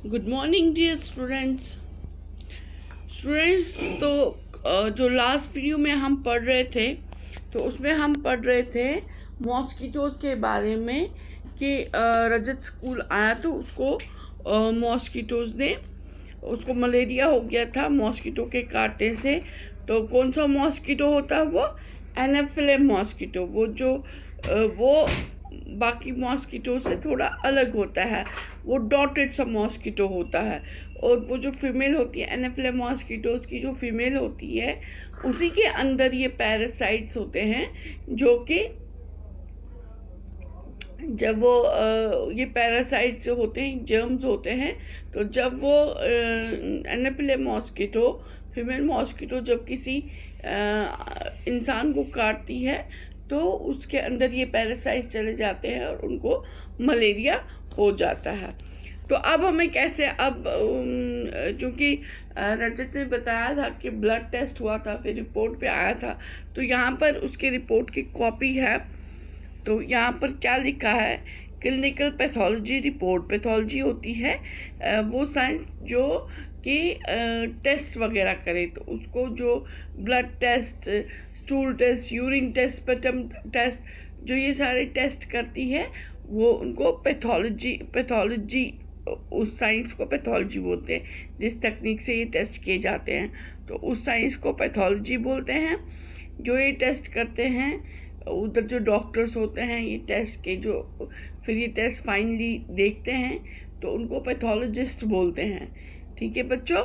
Good morning dear students. तो जो last video में हम पढ़ रहे थे तो उसमें हम पढ़ रहे थे मॉस्किटोज़ के बारे में कि रजत स्कूल आया तो उसको मॉस्किटोज़ ने उसको मलेरिया हो गया था मॉस्किटो के काटने से। तो कौन सा मॉस्किटो होता है? वो एनाफिले मॉस्किटो, वो बाकी मॉस्किटो से थोड़ा अलग होता है, वो डॉटेड सा मॉस्किटो होता है। और वो जो फीमेल होती है एनाफिले मॉस्किटोज़ की, जो फीमेल होती है उसी के अंदर ये पैरासाइट्स होते हैं, जो कि जब वो ये पैरासाइट्स जो होते हैं जर्म्स होते हैं, तो जब वो एनाफिले मॉस्किटो फीमेल मॉस्किटो जब किसी इंसान को काटती है तो उसके अंदर ये पैरासाइट्स चले जाते हैं और उनको मलेरिया हो जाता है। तो अब हमें कैसे, अब चूँकि रजत ने बताया था कि ब्लड टेस्ट हुआ था, फिर रिपोर्ट पे आया था, तो यहाँ पर उसके रिपोर्ट की कॉपी है। तो यहाँ पर क्या लिखा है? Clinical pathology report. पैथोलॉजी होती है वो साइंस जो कि टेस्ट वगैरह करे, तो उसको जो blood test, stool test, urine test, sperm test, जो ये सारे टेस्ट करती है वो उनको पैथोलॉजी उस साइंस को पैथोलॉजी बोलते हैं। जिस तकनीक से ये टेस्ट किए जाते हैं तो उस साइंस को पैथोलॉजी बोलते हैं। जो ये टेस्ट करते हैं उधर जो डॉक्टर्स होते हैं ये टेस्ट के जो फिर ये टेस्ट फाइनली देखते हैं तो उनको पैथोलॉजिस्ट बोलते हैं। ठीक है बच्चों।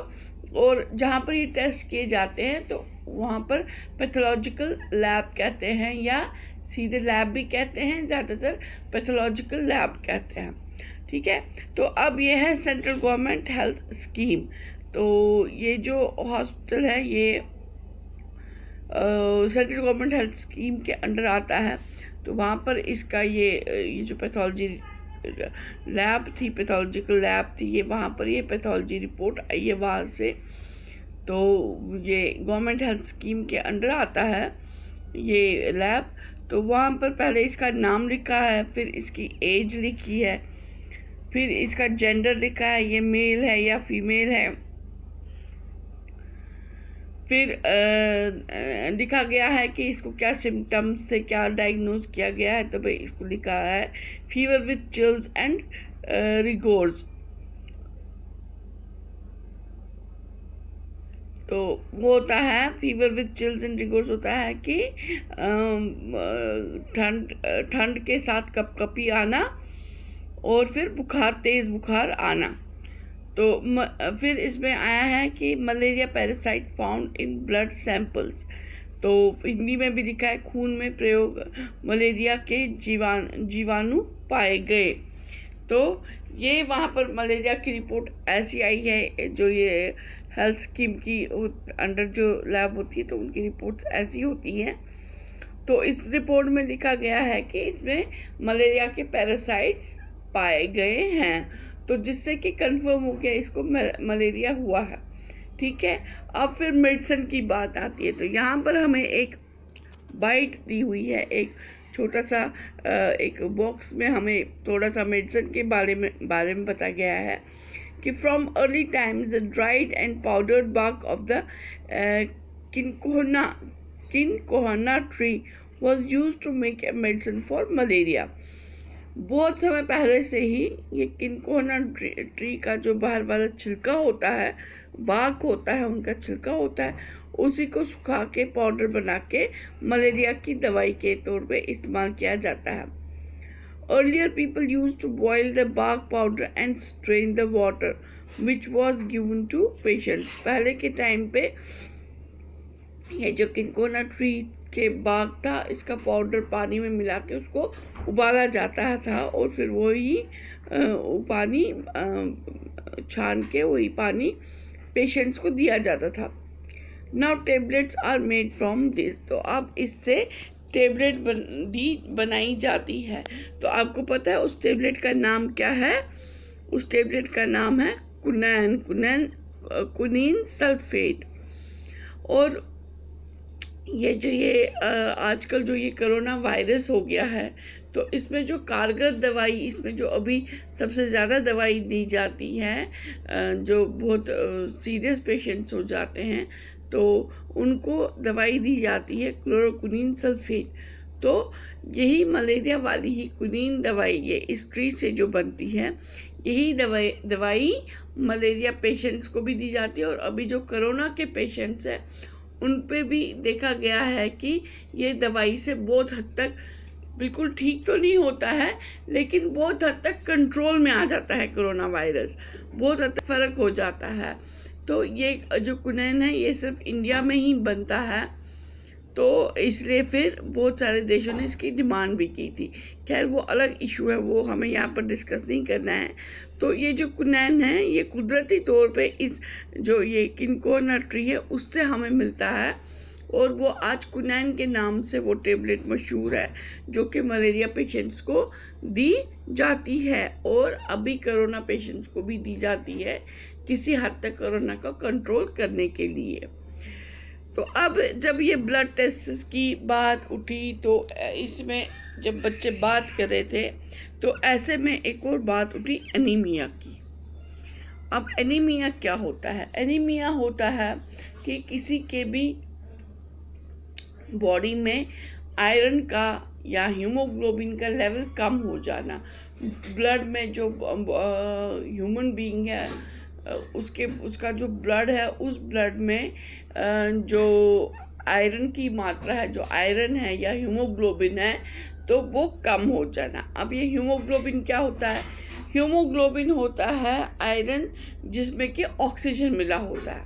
और जहाँ पर ये टेस्ट किए जाते हैं तो वहाँ पर पैथोलॉजिकल लैब कहते हैं, या सीधे लैब भी कहते हैं, ज़्यादातर पैथोलॉजिकल लैब कहते हैं। ठीक है। तो अब ये है सेंट्रल गवर्नमेंट हेल्थ स्कीम। तो ये जो हॉस्पिटल है ये सेंट्रल गवर्नमेंट हेल्थ स्कीम के अंडर आता है। तो वहाँ पर इसका ये जो पैथोलॉजी लैब थी, पैथोलॉजिकल लैब थी, ये वहाँ पर ये पैथोलॉजी रिपोर्ट आई है वहाँ से। तो ये गवर्नमेंट हेल्थ स्कीम के अंडर आता है ये लैब। तो वहाँ पर पहले इसका नाम लिखा है, फिर इसकी एज लिखी है, फिर इसका जेंडर लिखा है, ये मेल है या फीमेल है, फिर लिखा गया है कि इसको क्या सिम्टम्स थे, क्या डायग्नोज किया गया है। तो भाई इसको लिखा है फीवर विथ चिल्स एंड रिगोर्स। तो वो होता है फीवर विथ चिल्स एंड रिगोर्स, होता है कि ठंड के साथ कपकपी आना और फिर बुखार, तेज़ बुखार आना। तो फिर इसमें आया है कि malaria parasite found in blood samples. तो हिंदी में भी लिखा है खून में प्रयोग मलेरिया के जीवाणु पाए गए। तो ये वहाँ पर मलेरिया की रिपोर्ट ऐसी आई है, जो ये हेल्थ स्कीम की अंडर जो लैब होती है तो उनकी रिपोर्ट्स ऐसी होती हैं। तो इस रिपोर्ट में लिखा गया है कि इसमें मलेरिया के पैरासाइट्स पाए गए हैं, तो जिससे कि कंफर्म हो गया इसको मलेरिया हुआ है। ठीक है। अब फिर मेडिसिन की बात आती है। तो यहाँ पर हमें एक बाइट दी हुई है, एक छोटा सा एक बॉक्स में हमें थोड़ा सा मेडिसिन के बारे में बताया गया है कि from early times the dried and powdered bark of the cinchona tree was use to make a medicine for malaria. बहुत समय पहले से ही ये किनकोहना ट्री का जो बाहर वाला छिलका होता है, बाग होता है, उनका छिलका होता है, उसी को सुखा के पाउडर बना के मलेरिया की दवाई के तौर पे इस्तेमाल किया जाता है। Earlier people use to boil the bark powder and strain the water which was given to patients. पहले के टाइम पे ये जो किनकोहना ट्री के बाग था, इसका पाउडर पानी में मिला के उसको उबाला जाता था और फिर वही पानी छान के वही पानी पेशेंट्स को दिया जाता था। Now tablets are made from this. तो अब इससे टेबलेट भी बनाई जाती है। तो आपको पता है उस टेबलेट का नाम क्या है? उस टेबलेट का नाम है क्विनीन सल्फेट। और ये जो आजकल जो ये कोरोना वायरस हो गया है, तो इसमें जो कारगर दवाई, इसमें जो अभी सबसे ज़्यादा दवाई दी जाती है जो बहुत सीरियस पेशेंट्स हो जाते हैं तो उनको दवाई दी जाती है क्लोरोक्विनीन सल्फेट। तो यही मलेरिया वाली ही क्विनीन दवाई, ये इस ट्री से जो बनती है, यही दवाई मलेरिया पेशेंट्स को भी दी जाती है। और अभी जो कोरोना के पेशेंट्स हैं उन पे भी देखा गया है कि ये दवाई से बहुत हद तक, बिल्कुल ठीक तो नहीं होता है लेकिन बहुत हद तक कंट्रोल में आ जाता है कोरोना वायरस, बहुत हद तक फ़र्क हो जाता है। तो ये जो क्विनीन है ये सिर्फ इंडिया में ही बनता है, तो इसलिए फिर बहुत सारे देशों ने इसकी डिमांड भी की थी। खैर वो अलग इशू है, वो हमें यहाँ पर डिस्कस नहीं करना है। तो ये जो क्विनीन है ये कुदरती तौर पे इस जो ये किनकोना ट्री है उससे हमें मिलता है, और वो आज क्विनीन के नाम से वो टेबलेट मशहूर है जो कि मलेरिया पेशेंट्स को दी जाती है और अभी कोरोना पेशेंट्स को भी दी जाती है किसी हद तक कोरोना का कंट्रोल करने के लिए। तो अब जब ये ब्लड टेस्ट की बात उठी तो इसमें जब बच्चे बात कर रहे थे तो ऐसे में एक और बात उठी एनीमिया की। अब एनीमिया क्या होता है? एनीमिया होता है कि किसी के भी बॉडी में आयरन का या हीमोग्लोबिन का लेवल कम हो जाना। ब्लड में जो ह्यूमन बीइंग है उसका जो ब्लड है उस ब्लड में जो आयरन की मात्रा है, जो आयरन है या हीमोग्लोबिन है, तो वो कम हो जाना। अब ये हीमोग्लोबिन क्या होता है? हीमोग्लोबिन होता है आयरन जिसमें कि ऑक्सीजन मिला होता है,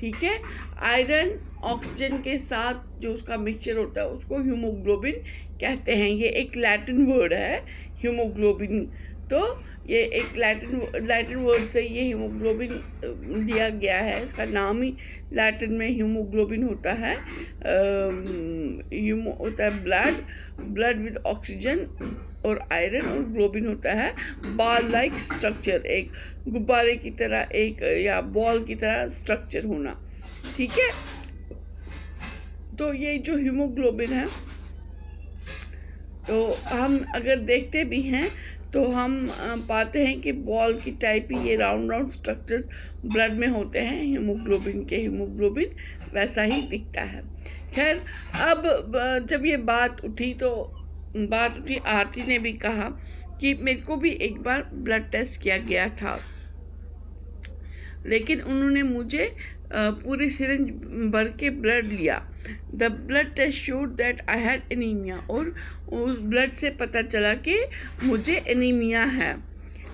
ठीक है। आयरन ऑक्सीजन के साथ जो उसका मिक्सचर होता है उसको हीमोग्लोबिन कहते हैं। ये एक लैटिन वर्ड है हीमोग्लोबिन, तो ये एक लैटिन वर्ड से ये हीमोग्लोबिन लिया गया है। इसका नाम ही लैटिन में हीमोग्लोबिन होता है। होता है ब्लड विद ऑक्सीजन और आयरन, और ग्लोबिन होता है बॉल लाइक स्ट्रक्चर, एक गुब्बारे की तरह, एक या बॉल की तरह स्ट्रक्चर होना, ठीक है। तो ये जो हीमोग्लोबिन है तो हम अगर देखते भी हैं तो हम पाते हैं कि बॉल की टाइप ही ये राउंड स्ट्रक्चर्स ब्लड में होते हैं हीमोग्लोबिन वैसा ही दिखता है। खैर अब जब ये बात उठी आरती ने भी कहा कि मेरे को भी एक बार ब्लड टेस्ट किया गया था, लेकिन उन्होंने मुझे पूरी सिरिंज भर के ब्लड लिया। The blood test showed that I had anaemia, और उस ब्लड से पता चला कि मुझे एनीमिया है।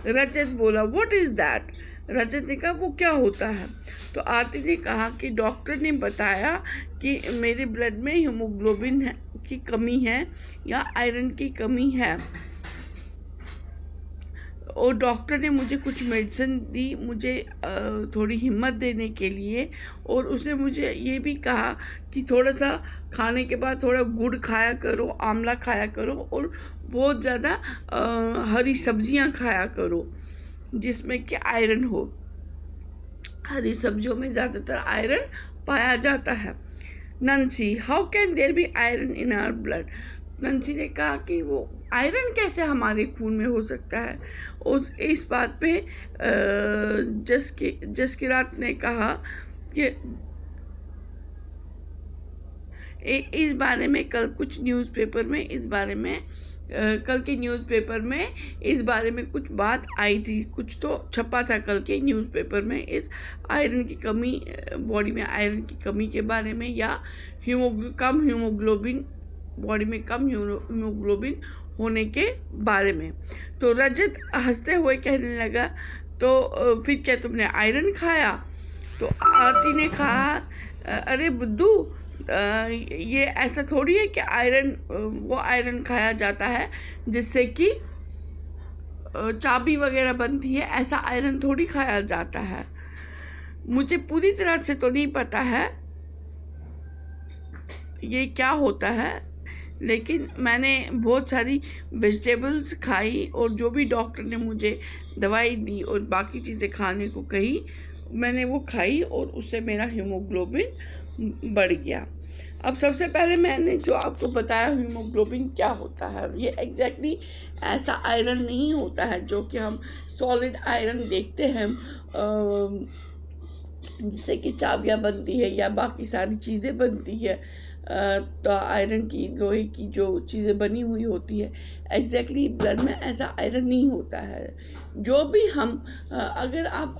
रजत बोला व्हाट इज़ दैट? रजत ने कहा वो क्या होता है? तो आरती ने कहा कि डॉक्टर ने बताया कि मेरे ब्लड में हीमोग्लोबिन की कमी है या आयरन की कमी है, और डॉक्टर ने मुझे कुछ मेडिसिन दी मुझे थोड़ी हिम्मत देने के लिए, और उसने मुझे ये भी कहा कि थोड़ा सा खाने के बाद थोड़ा गुड़ खाया करो, आंवला खाया करो, और बहुत ज़्यादा हरी सब्जियां खाया करो जिसमें कि आयरन हो। हरी सब्जियों में ज़्यादातर आयरन पाया जाता है। Nancy, how can there be iron in our blood? Nancy ने कहा कि वो आयरन कैसे हमारे खून में हो सकता है। उस इस बात पे जसकिरात ने कहा कि इस बारे में कल कुछ न्यूज़पेपर में कल के न्यूज़पेपर में इस बारे में कुछ बात आई थी, कुछ तो छपा था कल के न्यूज़पेपर में इस आयरन की कमी, बॉडी में आयरन की कमी के बारे में, या कम हीमोग्लोबिन, बॉडी में कम हीमोग्लोबिन होने के बारे में। तो रजत हंसते हुए कहने लगा तो फिर क्या तुमने आयरन खाया? तो आरती ने कहा अरे बुद्धू, ये ऐसा थोड़ी है कि वो आयरन खाया जाता है जिससे कि चाबी वगैरह बनती है, ऐसा आयरन थोड़ी खाया जाता है। मुझे पूरी तरह से तो नहीं पता है ये क्या होता है, लेकिन मैंने बहुत सारी वेजिटेबल्स खाई और जो भी डॉक्टर ने मुझे दवाई दी और बाकी चीज़ें खाने को कही मैंने वो खाई, और उससे मेरा हीमोग्लोबिन बढ़ गया। अब सबसे पहले मैंने जो आपको बताया हीमोग्लोबिन क्या होता है, ये एग्जैक्टली ऐसा आयरन नहीं होता है जो कि हम सॉलिड आयरन देखते हैं जिससे कि चाबियाँ बनती है या बाकी सारी चीज़ें बनती है। तो आयरन की, लोहे की जो चीज़ें बनी हुई होती है, एग्जैक्टली ब्लड में ऐसा आयरन नहीं होता है। जो भी हम अगर आप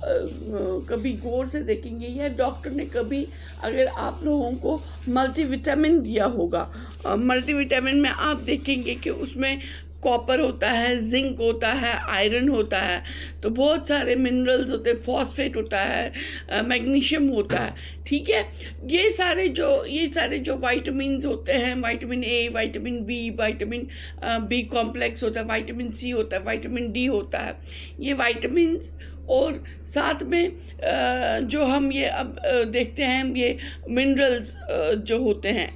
कभी गौर से देखेंगे या डॉक्टर ने कभी अगर आप लोगों को मल्टीविटामिन दिया होगा, मल्टीविटामिन में आप देखेंगे कि उसमें कॉपर होता है, जिंक होता है, आयरन होता है, तो बहुत सारे मिनरल्स होते हैं, फॉस्फेट होता है, मैग्नीशियम होता है, ठीक है। ये सारे जो वाइटामिन होते हैं, vitamin A, vitamin B complex होता है, विटामिन सी होता है, विटामिन डी होता है, ये विटामिन और साथ में जो हम ये अब देखते हैं, ये मिनरल्स जो होते हैं,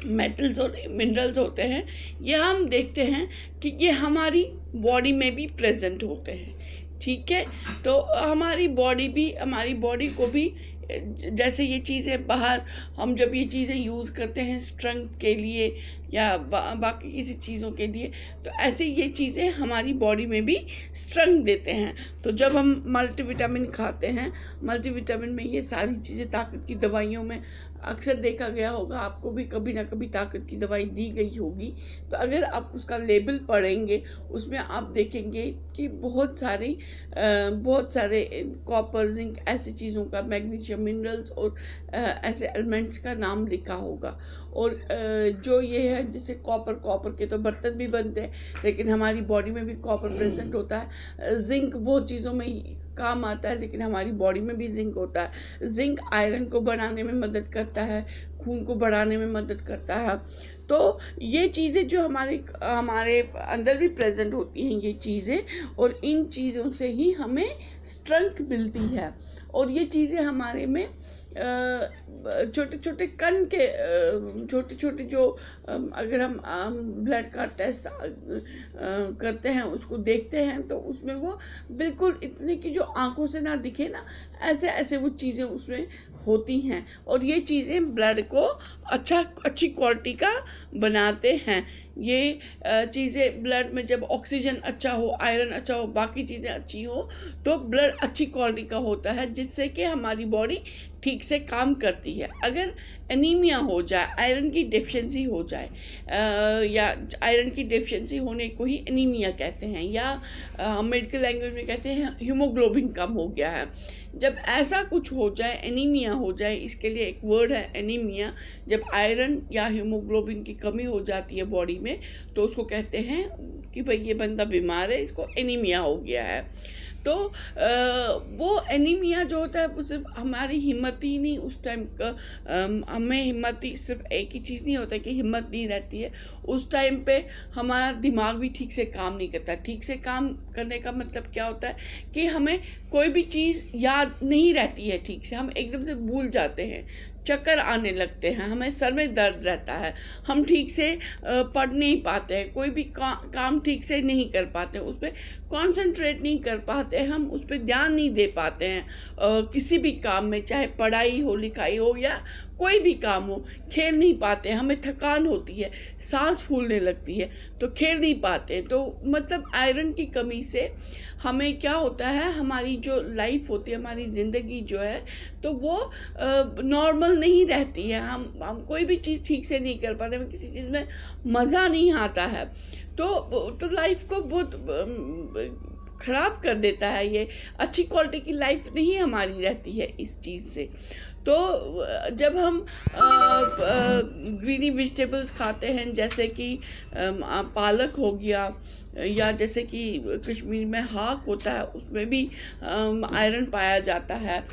मेटल्स और मिनरल्स होते हैं, ये हम देखते हैं कि ये हमारी बॉडी में भी प्रेजेंट होते हैं, ठीक है। तो हमारी बॉडी को भी जैसे ये चीज़ें बाहर हम जब ये चीज़ें यूज़ करते हैं स्ट्रेंथ के लिए या बाकी किसी चीज़ों के लिए, तो ऐसे ये चीज़ें हमारी बॉडी में भी स्ट्रेंथ देते हैं। तो जब हम मल्टीविटामिन खाते हैं, मल्टीविटामिन में ये सारी चीज़ें, ताकत की दवाइयों में अक्सर देखा गया होगा, आपको भी कभी ना कभी ताकत की दवाई दी गई होगी, तो अगर आप उसका लेबल पढ़ेंगे उसमें आप देखेंगे कि बहुत सारे कॉपर, जिंक, ऐसी चीज़ों का, मैग्नीशियम, मिनरल्स और ऐसे एलिमेंट्स का नाम लिखा होगा। और जो ये है, जैसे कॉपर के तो बर्तन भी बनते हैं, लेकिन हमारी बॉडी में भी कॉपर प्रेजेंट होता है। जिंक बहुत चीज़ों में काम आता है, लेकिन हमारी बॉडी में भी जिंक होता है। जिंक आयरन को बनाने में मदद करता है, खून को बढ़ाने में मदद करता है। तो ये चीज़ें जो हमारे अंदर भी प्रेजेंट होती हैं, ये चीज़ें, और इन चीज़ों से ही हमें स्ट्रेंथ मिलती है। और ये चीज़ें हमारे में छोटे छोटे कण के छोटे जो अगर हम ब्लड का टेस्ट करते हैं, उसको देखते हैं, तो उसमें वो बिल्कुल इतने की जो आंखों से ना दिखे ना, ऐसे वो चीज़ें उसमें होती हैं। और ये चीज़ें ब्लड को अच्छी क्वालिटी का बनाते हैं। ये चीज़ें ब्लड में जब ऑक्सीजन अच्छा हो, आयरन अच्छा हो, बाकी चीज़ें अच्छी हो, तो ब्लड अच्छी क्वालिटी का होता है, जिससे कि हमारी बॉडी ठीक से काम करती है। अगर एनीमिया हो जाए, आयरन की डेफिशिएंसी हो जाए, या आयरन की डेफिशिएंसी होने को ही एनीमिया कहते हैं, या मेडिकल लैंग्वेज में कहते हैं हीमोग्लोबिन कम हो गया है। जब ऐसा कुछ हो जाए, एनीमिया हो जाए, इसके लिए एक वर्ड है एनीमिया, जब आयरन या हीमोग्लोबिन की कमी हो जाती है बॉडी में, तो उसको कहते हैं कि भाई ये बंदा बीमार है, इसको एनीमिया हो गया है। तो वो एनीमिया जो होता है, वो सिर्फ हमारी हिम्मत ही नहीं, उस टाइम का हमें हिम्मत ही, सिर्फ एक ही चीज़ नहीं होता कि हिम्मत नहीं रहती है, उस टाइम पे हमारा दिमाग भी ठीक से काम नहीं करता। ठीक से काम करने का मतलब क्या होता है कि हमें कोई भी चीज़ याद नहीं रहती है ठीक से, हम एकदम से भूल जाते हैं, चक्कर आने लगते हैं, हमें सर में दर्द रहता है, हम ठीक से पढ़ नहीं पाते हैं, कोई भी काम ठीक से नहीं कर पाते, उस पर कॉन्सेंट्रेट नहीं कर पाते, हम उस पर ध्यान नहीं दे पाते हैं। किसी भी काम में, चाहे पढ़ाई हो, लिखाई हो, या कोई भी काम हो, खेल नहीं पाते, हमें थकान होती है, सांस फूलने लगती है, तो खेल नहीं पाते। तो मतलब आयरन की कमी से हमें क्या होता है, हमारी जो लाइफ होती है, हमारी ज़िंदगी जो है, तो वो नॉर्मल नहीं रहती है। हम कोई भी चीज़ ठीक से नहीं कर पाते, हमें किसी चीज़ में मज़ा नहीं आता है, तो लाइफ को बहुत ख़राब कर देता है। ये अच्छी क्वालिटी की लाइफ नहीं हमारी रहती है इस चीज़ से। तो जब हम ग्रीनी वेजिटेबल्स खाते हैं, जैसे कि पालक हो गया, या जैसे कि कश्मीर में हाक होता है, उसमें भी आयरन पाया जाता है।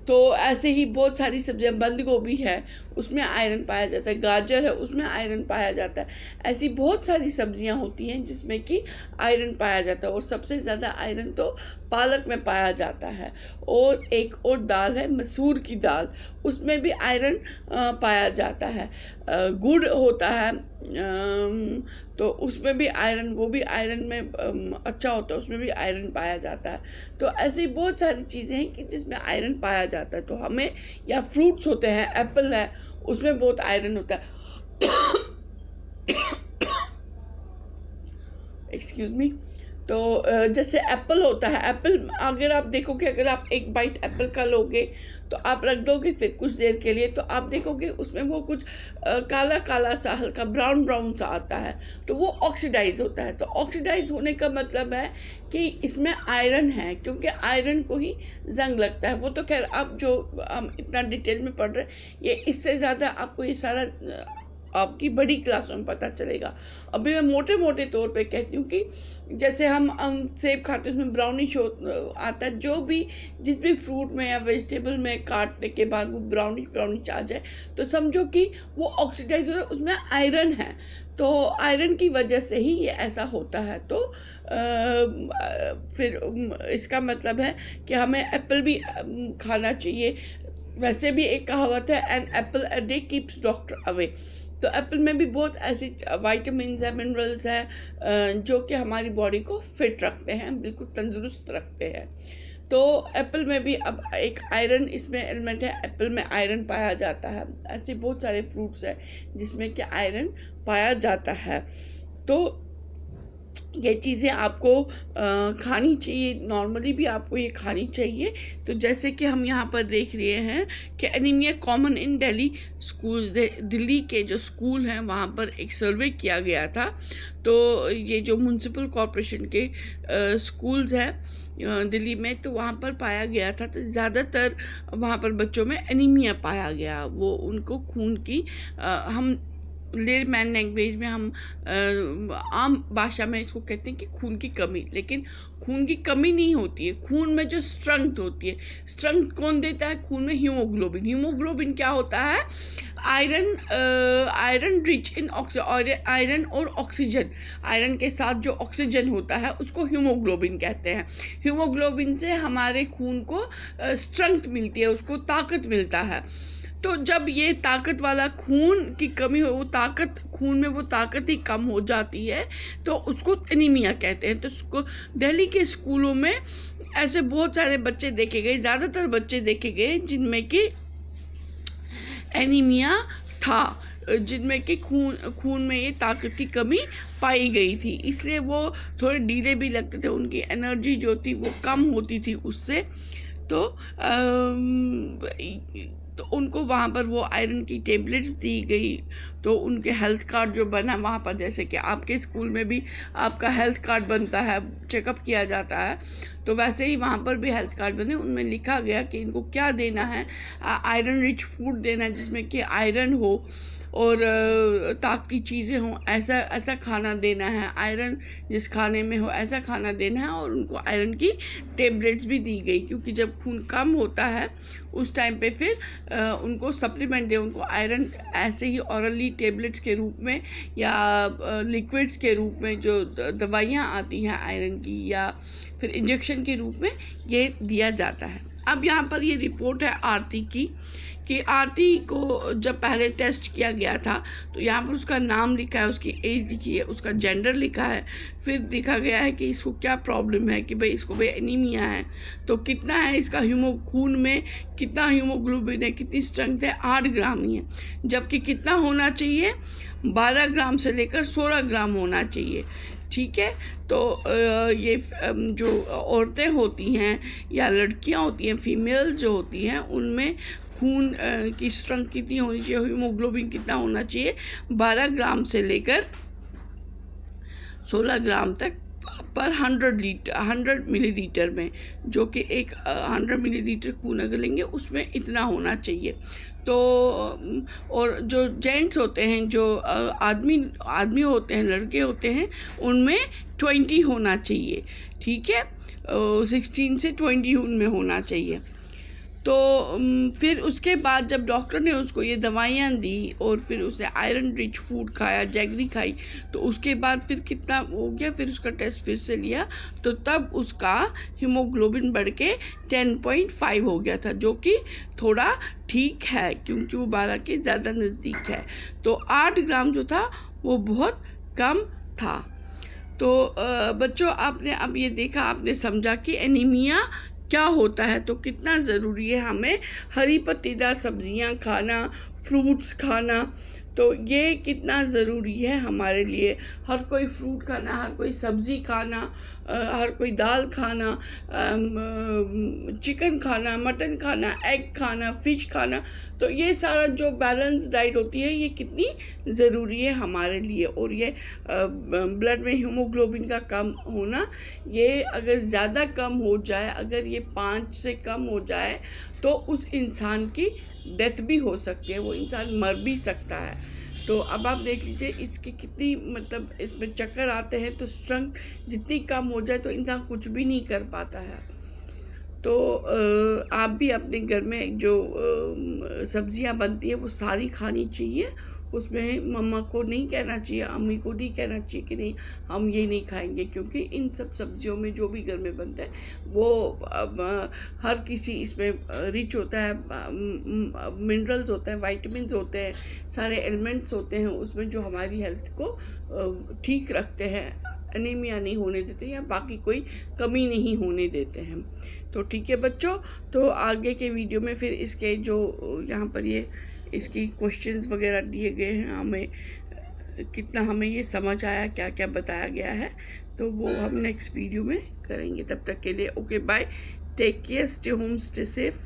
तो ऐसे ही बहुत सारी सब्जियां, बंद गोभी है, उसमें आयरन पाया जाता है, गाजर है, उसमें आयरन पाया जाता है। ऐसी बहुत सारी सब्जियां होती हैं जिसमें कि आयरन पाया जाता है, और सबसे ज़्यादा आयरन तो पालक में पाया जाता है। और एक और दाल है, मसूर की दाल, उसमें भी आयरन पाया जाता है। गुड़ होता है, तो उसमें भी आयरन, वो भी आयरन में अच्छा होता है, उसमें भी आयरन पाया जाता है। तो ऐसी बहुत सारी चीज़ें हैं कि जिसमें आयरन पाया जाता है। तो हमें, या फ्रूट्स होते हैं, एप्पल है, उसमें बहुत आयरन होता है। Excuse me. तो जैसे एप्पल होता है, एप्पल अगर आप देखोगे, अगर आप एक बाइट एप्पल का लोगे तो आप रख दोगे फिर कुछ देर के लिए, तो आप देखोगे उसमें वो कुछ काला काला सा, हल्का ब्राउन ब्राउन सा आता है, तो वो ऑक्सीडाइज होता है। तो ऑक्सीडाइज होने का मतलब है कि इसमें आयरन है, क्योंकि आयरन को ही जंग लगता है। वो तो खैर आप जो हम इतना डिटेल में पढ़ रहे हैं, ये इससे ज़्यादा आपको ये सारा आपकी बड़ी क्लासों में पता चलेगा। अभी मैं मोटे मोटे तौर पे कहती हूँ कि जैसे हम सेब खाते हैं, उसमें ब्राउनिश आता है, जो भी जिस भी फ्रूट में या वेजिटेबल में काटने के बाद वो ब्राउनिश आ जाए, तो समझो कि वो ऑक्सीडाइज हो रहा है, उसमें आयरन है। तो आयरन की वजह से ही ये ऐसा होता है। तो फिर इसका मतलब है कि हमें एप्पल भी खाना चाहिए। वैसे भी एक कहावत है, an apple a day keeps doctor away. तो एप्पल में भी बहुत ऐसी वाइटामिन्स है, मिनरल्स हैं जो कि हमारी बॉडी को फिट रखते हैं, बिल्कुल तंदुरुस्त रखते हैं। तो एप्पल में भी अब एक आयरन इसमें एलिमेंट है, एप्पल में आयरन पाया जाता है। ऐसे बहुत सारे फ्रूट्स हैं जिसमें कि आयरन पाया जाता है। तो ये चीज़ें आपको खानी चाहिए, नॉर्मली भी आपको ये खानी चाहिए। तो जैसे कि हम यहाँ पर देख रहे हैं कि anaemia common in Delhi school, Delhi के जो स्कूल हैं वहाँ पर एक सर्वे किया गया था। तो ये जो म्यूनसिपल कॉरपोरेशन के स्कूल्स हैं दिल्ली में, तो वहाँ पर पाया गया था, तो ज़्यादातर वहाँ पर बच्चों में एनीमिया पाया गया। वो उनको खून की हम लेमैन लैंग्वेज में, हम आम भाषा में इसको कहते हैं कि खून की कमी। लेकिन खून की कमी नहीं होती है, खून में जो स्ट्रेंथ होती है। स्ट्रेंथ कौन देता है? खून में हीमोग्लोबिन। हीमोग्लोबिन क्या होता है? आयरन रिच इन आयरन और ऑक्सीजन। आयरन के साथ जो ऑक्सीजन होता है उसको हीमोग्लोबिन कहते हैं। हीमोग्लोबिन से हमारे खून को स्ट्रेंथ मिलती है, उसको ताकत मिलता है। तो जब ये ताकत वाला खून की कमी हो, वो ताकत खून में वो ताकत ही कम हो जाती है, तो उसको एनीमिया कहते हैं। तो उसको दिल्ली के स्कूलों में ऐसे बहुत सारे बच्चे देखे गए, ज़्यादातर बच्चे देखे गए जिनमें कि एनीमिया था, जिनमें कि खून में ये ताकत की कमी पाई गई थी। इसलिए वो थोड़े ढीले भी लगते थे, उनकी एनर्जी जो थी वो कम होती थी उससे। तो उनको वहाँ पर वो आयरन की टेबलेट्स दी गई। तो उनके हेल्थ कार्ड जो बना वहाँ पर, जैसे कि आपके स्कूल में भी आपका हेल्थ कार्ड बनता है, चेकअप किया जाता है, तो वैसे ही वहाँ पर भी हेल्थ कार्ड बने। उनमें लिखा गया कि इनको क्या देना है, आयरन रिच फूड देना है जिसमें कि आयरन हो और ताकत की चीज़ें हों, ऐसा खाना देना है। आयरन जिस खाने में हो ऐसा खाना देना है। और उनको आयरन की टेबलेट्स भी दी गई, क्योंकि जब खून कम होता है उस टाइम पे फिर उनको सप्लीमेंट दे, उनको आयरन ऐसे ही ऑरली टेबलेट्स के रूप में या लिक्विड्स के रूप में जो दवाइयाँ आती हैं आयरन की, या फिर इंजेक्शन के रूप में ये दिया जाता है। अब यहाँ पर ये रिपोर्ट है आरती की, कि आरती को जब पहले टेस्ट किया गया था तो यहाँ पर उसका नाम लिखा है, उसकी एज लिखी है, उसका जेंडर लिखा है, फिर देखा गया है कि इसको क्या प्रॉब्लम है, कि भाई इसको भाई एनीमिया है, तो कितना है इसका खून में कितना हीमोग्लोबिन है, कितनी स्ट्रेंथ है, 8 ग्राम ही है। जबकि कितना होना चाहिए? 12 ग्राम से लेकर 16 ग्राम होना चाहिए। ठीक है। तो ये जो औरतें होती हैं या लड़कियां होती हैं, फीमेल्स जो होती हैं, उनमें खून की स्ट्रेंथ कितनी होनी चाहिए, हीमोग्लोबिन कितना होना चाहिए? 12 ग्राम से लेकर 16 ग्राम तक पर 100 मिलीलीटर में, जो कि एक 100 मिलीलीटर खून अगर लेंगे उसमें इतना होना चाहिए। तो और जो जेंट्स होते हैं, जो आदमी होते हैं, लड़के होते हैं, उनमें 20 होना चाहिए। ठीक है, 16 से 20 उनमें होना चाहिए। तो फिर उसके बाद जब डॉक्टर ने उसको ये दवाइयाँ दी और फिर उसने आयरन रिच फूड खाया, जैगरी खाई, तो उसके बाद फिर कितना हो गया, फिर उसका टेस्ट फिर से लिया, तो तब उसका हीमोग्लोबिन बढ़ के 10.5 हो गया था, जो कि थोड़ा ठीक है क्योंकि वो 12 के ज़्यादा नज़दीक है। तो 8 ग्राम जो था वो बहुत कम था। तो बच्चों, आपने अब ये देखा, आपने समझा कि एनीमिया क्या होता है, तो कितना ज़रूरी है हमें हरी पत्तीदार सब्जियां खाना, फ्रूट्स खाना। तो ये कितना ज़रूरी है हमारे लिए, हर कोई फ्रूट खाना, हर कोई सब्ज़ी खाना, हर कोई दाल खाना, चिकन खाना, मटन खाना, एग खाना, फिश खाना। तो ये सारा जो बैलेंस डाइट होती है ये कितनी ज़रूरी है हमारे लिए। और ये ब्लड में हीमोग्लोबिन का कम होना, ये अगर ज़्यादा कम हो जाए, अगर ये 5 से कम हो जाए तो उस इंसान की डेथ भी हो सकती है, वो इंसान मर भी सकता है। तो अब आप देख लीजिए इसकी कितनी मतलब इसमें चक्कर आते हैं। तो स्ट्रेंथ जितनी कम हो जाए तो इंसान कुछ भी नहीं कर पाता है। तो आप भी अपने घर में जो सब्जियां बनती है वो सारी खानी चाहिए। उसमें मम्मा को नहीं कहना चाहिए, अम्मी को नहीं कहना चाहिए कि नहीं हम ये नहीं खाएंगे, क्योंकि इन सब सब्जियों में जो भी घर में बनता है वो हर किसी इसमें रिच होता है, मिनरल्स होते हैं, वाइटामिन्स होते हैं, सारे एलिमेंट्स होते हैं उसमें जो हमारी हेल्थ को ठीक रखते हैं, एनीमिया नहीं होने देते या बाकी कोई कमी नहीं होने देते हैं। तो ठीक है बच्चों, तो आगे के वीडियो में फिर इसके जो यहाँ पर ये इसकी क्वेश्चंस वगैरह दिए गए हैं, हमें कितना हमें ये समझ आया, क्या क्या बताया गया है, तो वो हम नेक्स्ट वीडियो में करेंगे। तब तक के लिए okay bye, take care, stay home, stay safe.